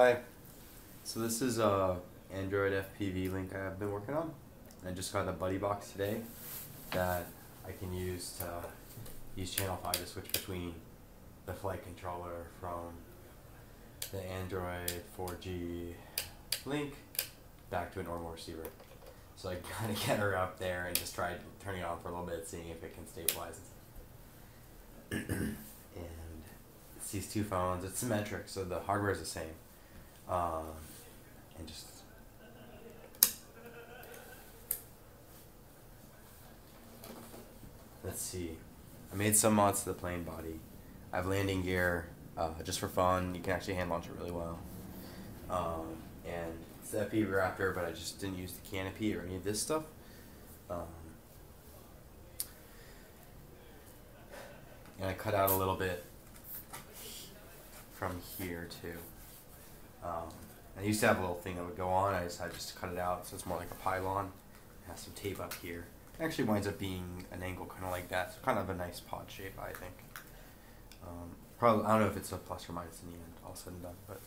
Hi. So this is a Android FPV link I've been working on. I just got the buddy box today that I can use to use channel 5 to switch between the flight controller from the Android 4G link back to a normal receiver. So I kind of get her up there and just tried turning it on for a little bit, seeing if it can stabilize it. And it's these two phones. It's symmetric, so the hardware is the same. And just let's see. I made some mods to the plane body. I have landing gear, just for fun. You can actually hand launch it really well. And it's the FPV Raptor, but I just didn't use the canopy or any of this stuff. And I cut out a little bit from here too. I used to have a little thing that would go on. I decided just to cut it out, so it's more like a pylon. It has some tape up here. It actually winds up being an angle kind of like that. So kind of a nice pod shape, I think. Probably, I don't know if it's a plus or minus in the end, all said and done, but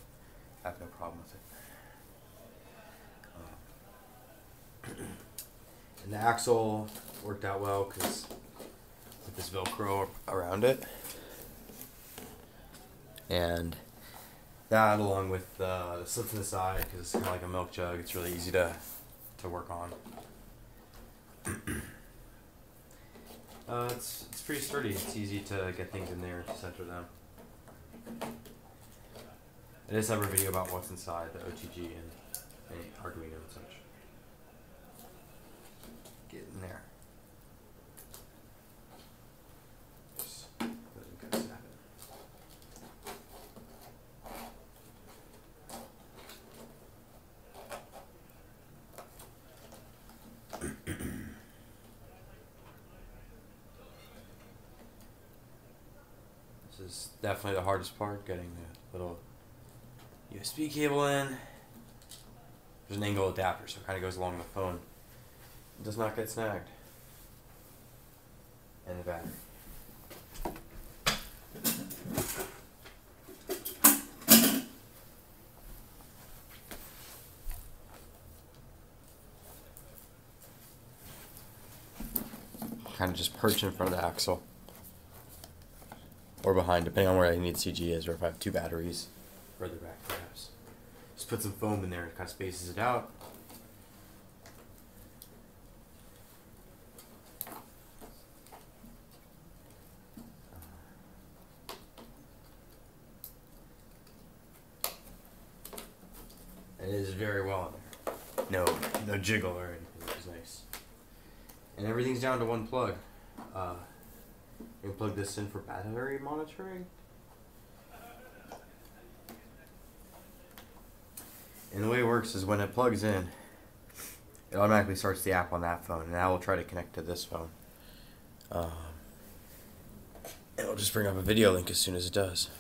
I have no problem with it. And the axle worked out well because with this Velcro around it. And that, along with the slits in the side, because it's kind of like a milk jug, it's really easy to work on. It's pretty sturdy. It's easy to get things in there to center them. I just have a video about what's inside the OTG and Arduino and such. Get in there. Just let it go snap it. This is definitely the hardest part, getting the little USB cable in. There's an angle adapter, so it kind of goes along the phone. It does not get snagged. And the battery. Kind of just perch in front of the axle. Or behind, depending on where I need CG is, or if I have two batteries further back, perhaps. Just put some foam in there, it kind of spaces it out. And it is very well in there. No jiggle or anything, which is nice. And everything's down to one plug. You can plug this in for battery monitoring. And the way it works is when it plugs in, it automatically starts the app on that phone, and I will try to connect to this phone. It'll just bring up a video link as soon as it does.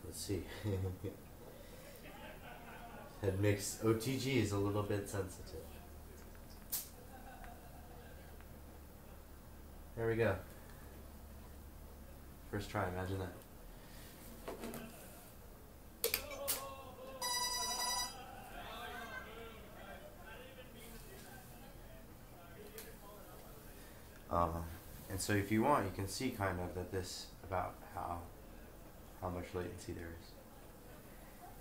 Let's see. It makes OTG is a little bit sensitive. There we go. First try, imagine that. And so if you want, you can see kind of that this about how much latency there is.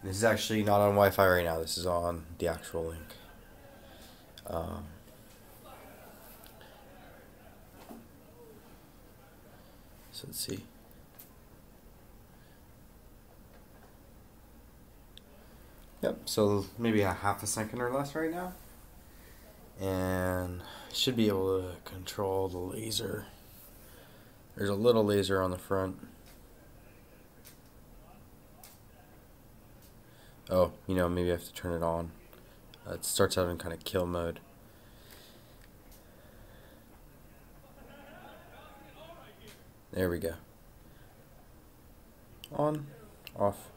This is actually not on Wi-Fi right now. This is on the actual link. So let's see. Yep, so maybe a half a second or less right now. And should be able to control the laser. There's a little laser on the front. Oh, maybe I have to turn it on. It starts out in kind of kill mode. There we go. On, off,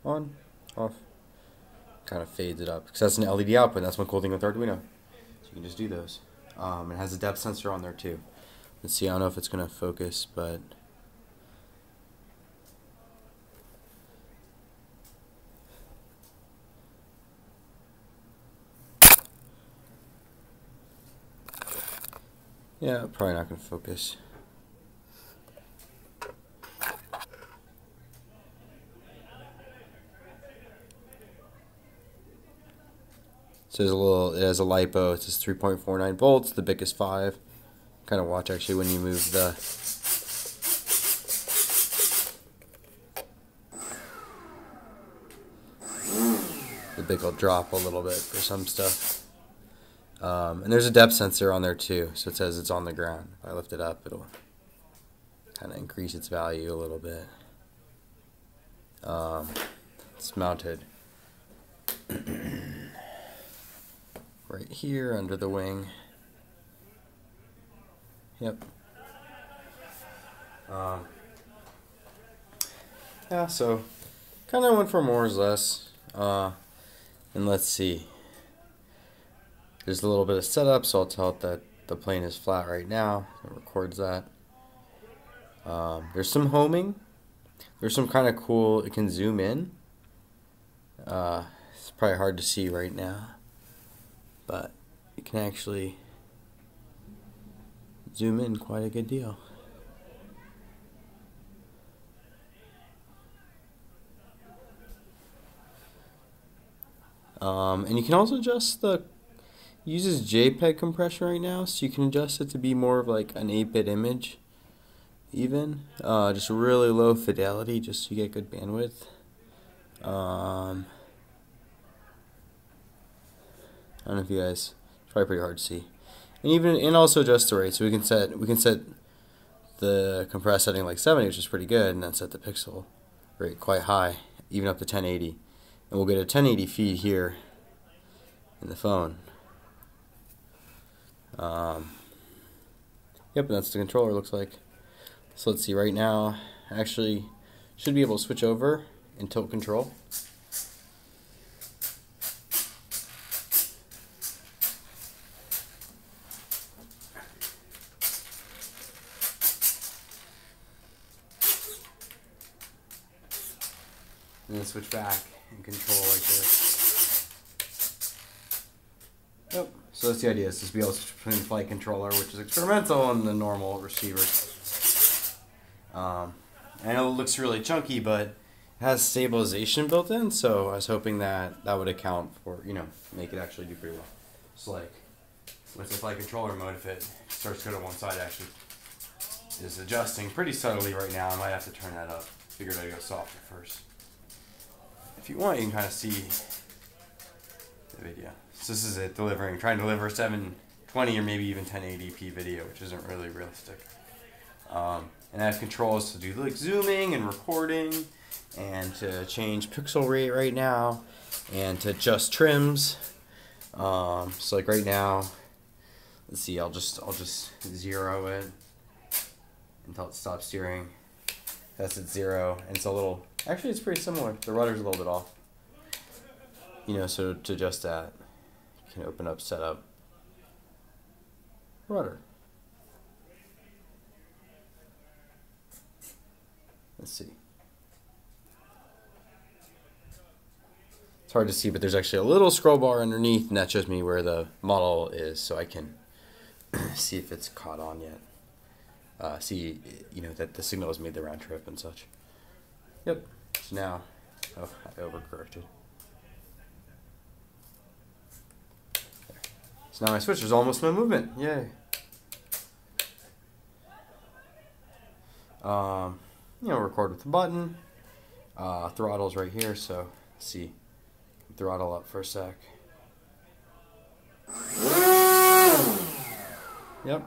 on, off. kind of fades it up because that's an LED output. And that's one cool thing with Arduino. So you can just do those. It has a depth sensor on there too. Let's see. I don't know if it's gonna focus, but yeah, probably not gonna focus. So it has a LiPo. It says 3.49 volts. The biggest 5. Kind of watch actually when you move the big will drop a little bit for some stuff. And there's a depth sensor on there too. So it says it's on the ground. If I lift it up, it'll kind of increase its value a little bit. It's mounted right here under the wing. Yep. Yeah, so kind of went for more is less. And let's see. There's a little bit of setup, so I'll tell it that the plane is flat right now. It records that. There's some homing. There's some kind of cool, it can zoom in. It's probably hard to see right now, but it can actually zoom in quite a good deal. And you can also adjust uses JPEG compression right now, so you can adjust it to be more of like an 8-bit image even. Just really low fidelity just so you get good bandwidth. I don't know if you guys, it's probably pretty hard to see. And also adjust the rate, so we can set the compress setting like 70, which is pretty good, and then set the pixel rate quite high, even up to 1080. And we'll get a 1080 feed here in the phone. Yep, and that's the controller looks like. So let's see, right now, actually should be able to switch over and tilt control. And then switch back and control like this. Yep. So that's the idea, is to be able to switch between the flight controller, which is experimental, and the normal receiver. I know it looks really chunky, but it has stabilization built in, so I was hoping that that would account for, make it actually do pretty well. So like, with the flight controller mode, if it starts to go to one side, actually is adjusting pretty subtly right now. I might have to turn that up. Figured I'd go softer first. If you want, you can kind of see the video. So this is it, trying to deliver 720 or maybe even 1080p video, which isn't really realistic. And I have controls to do like zooming and recording, and to change pixel rate right now, and to adjust trims. So like right now, let's see, I'll just zero it until it stops steering. That's at 0, and it's a little, actually it's pretty similar. The rudder's a little bit off. So to adjust that, you can open up setup, rudder. Let's see. It's hard to see, but there's actually a little scroll bar underneath, and that shows me where the model is, so I can see if it's caught on yet. See, that the signal has made the round trip and such. Yep. So now, I overcorrected. There. So now my switch is almost no movement. Yay. Record with the button. Throttle's right here, so let's see. Throttle up for a sec. Yep.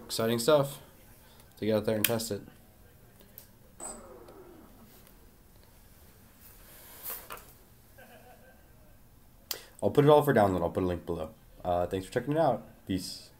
Exciting stuff. To get out there and test it. I'll put it all for download. I'll put a link below. Thanks for checking it out. Peace.